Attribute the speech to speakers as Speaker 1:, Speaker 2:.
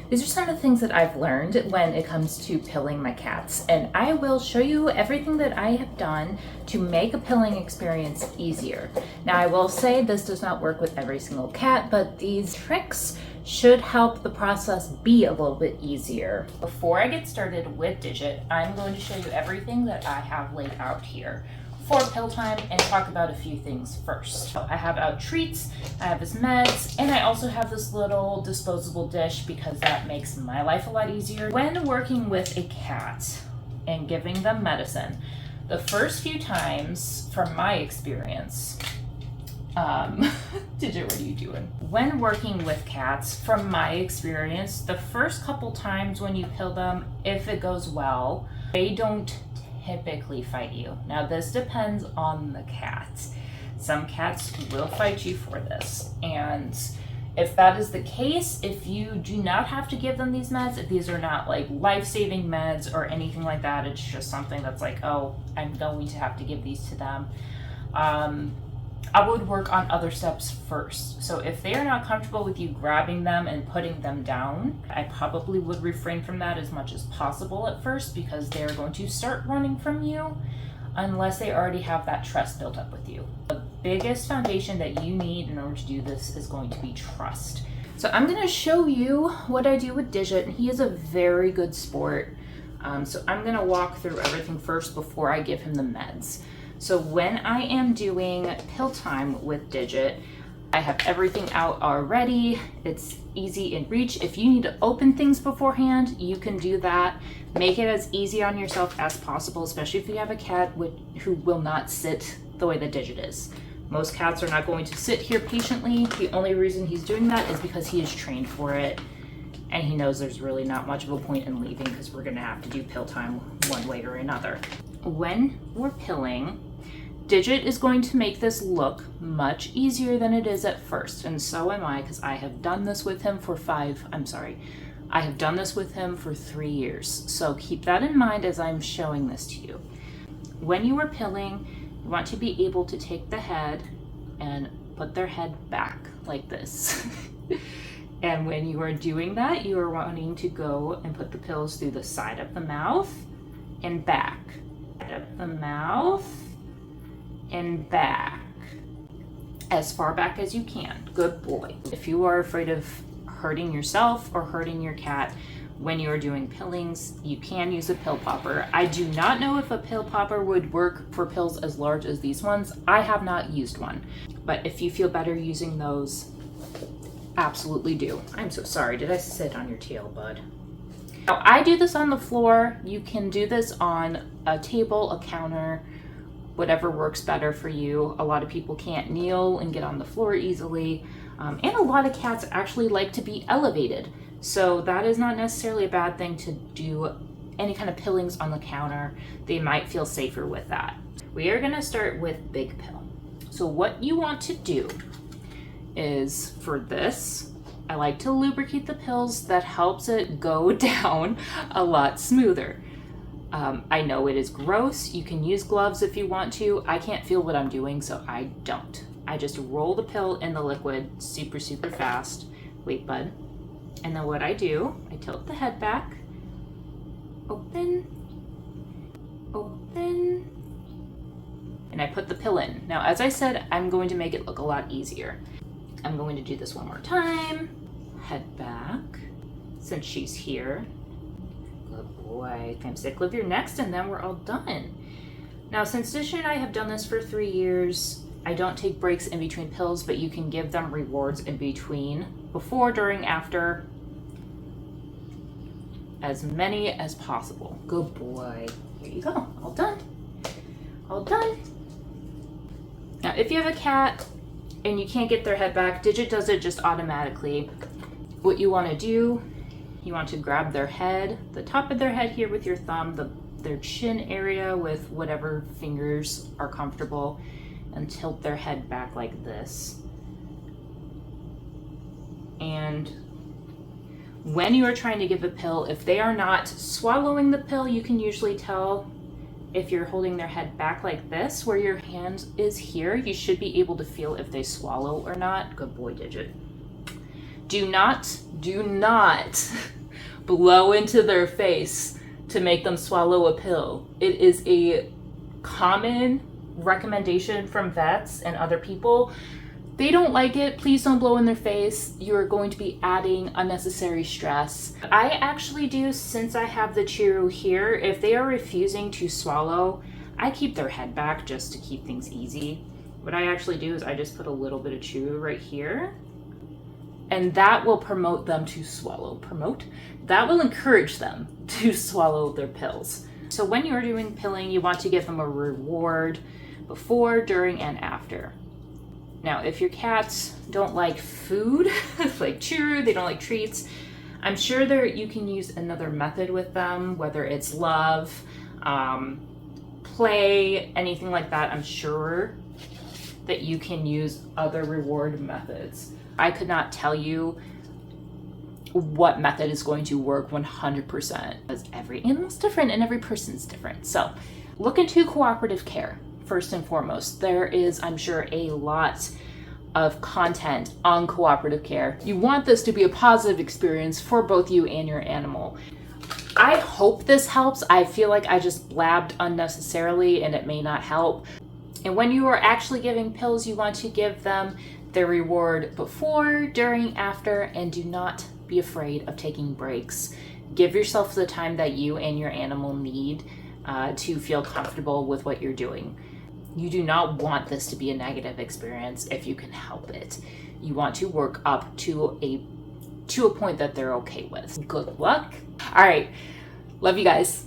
Speaker 1: These are some of the things that I've learned when it comes to pilling my cats, and I will show you everything that I have done to make a pilling experience easier. Now, I will say this does not work with every single cat, but these tricks should help the process be a little bit easier. Before I get started with Digit, I'm going to show you everything that I have laid out here for pill time and talk about a few things first. So I have out treats, I have his meds, and I also have this little disposable dish because that makes my life a lot easier. When working with a cat and giving them medicine, the first few times, from my experience, Digit, what are you doing? When working with cats, from my experience, the first couple times when you pill them, if it goes well, they don't typically fight you. Now, this depends on the cat. Some cats will fight you for this, and if that is the case, if you do not have to give them these meds, if these are not like life-saving meds or anything like that, it's just something that's like, oh, I'm going to have to give these to them, I would work on other steps first. So if they are not comfortable with you grabbing them and putting them down, I probably would refrain from that as much as possible at first, because they're going to start running from you unless they already have that trust built up with you. The biggest foundation that you need in order to do this is going to be trust. So I'm going to show you what I do with Digit, and he is a very good sport. So I'm going to walk through everything first before I give him the meds. So when I am doing pill time with Digit, I have everything out already. It's easy in reach. If you need to open things beforehand, you can do that. Make it as easy on yourself as possible, especially if you have a cat who will not sit the way that Digit is. Most cats are not going to sit here patiently. The only reason he's doing that is because he is trained for it, and he knows there's really not much of a point in leaving because we're gonna have to do pill time one way or another. When we're pilling, Digit is going to make this look much easier than it is at first, and so am I, because I have done this with him for 3 years. So keep that in mind as I'm showing this to you. When you are pilling, you want to be able to take the head and put their head back like this. And when you are doing that, you are wanting to go and put the pills through the side of the mouth and back. Side of the mouth and back, as far back as you can. Good boy. If you are afraid of hurting yourself or hurting your cat when you are doing pillings, you can use a pill popper. I do not know if a pill popper would work for pills as large as these ones. I have not used one, but if you feel better using those, absolutely do. I'm so sorry, did I sit on your tail, bud? Now, I do this on the floor. You can do this on a table, a counter, whatever works better for you. A lot of people can't kneel and get on the floor easily, and a lot of cats actually like to be elevated. So that is not necessarily a bad thing to do any kind of pillings on the counter. They might feel safer with that. We are gonna start with big pill. So what you want to do is, for this, I like to lubricate the pills. That helps it go down a lot smoother. I know it is gross. You can use gloves if you want to. I can't feel what I'm doing, so I don't. I just roll the pill in the liquid super, super fast. Wait, bud. And then what I do, I tilt the head back, open, open, and I put the pill in. Now, as I said, I'm going to make it look a lot easier. I'm going to do this one more time. Head back, since she's here. Good boy. I'm sick of your next, and then we're all done. Now, since Disha and I have done this for 3 years, I don't take breaks in between pills, but you can give them rewards in between, before, during, after, as many as possible. Good boy. Here you go. All done. All done. Now, if you have a cat and you can't get their head back, Digit does it just automatically. What you want to do, you want to grab their head, the top of their head here with your thumb, their chin area with whatever fingers are comfortable, and tilt their head back like this. And when you are trying to give a pill, if they are not swallowing the pill, you can usually tell if you're holding their head back like this, where your hand is here. You should be able to feel if they swallow or not. Good boy, Digit. Do not blow into their face to make them swallow a pill. It is a common recommendation from vets and other people. They don't like it. Please don't blow in their face. You're going to be adding unnecessary stress. I actually do, since I have the chew here, if they are refusing to swallow, I keep their head back just to keep things easy. What I actually do is I just put a little bit of chew right here, and that will promote them to swallow. That will encourage them to swallow their pills. So when you're doing pilling, you want to give them a reward before, during, and after. Now, if your cats don't like food, like chew, they don't like treats, I'm sure you can use another method with them, whether it's love, play, anything like that. I'm sure that you can use other reward methods. I could not tell you what method is going to work 100%, because every animal's different and every person's different. So look into cooperative care first and foremost. There is, I'm sure, a lot of content on cooperative care. You want this to be a positive experience for both you and your animal. I hope this helps. I feel like I just blabbed unnecessarily and it may not help. And when you are actually giving pills, you want to give them the reward before, during, after, and do not be afraid of taking breaks. Give yourself the time that you and your animal need to feel comfortable with what you're doing. You do not want this to be a negative experience if you can help it. You want to work up to a point that they're okay with. Good luck. All right. Love you guys.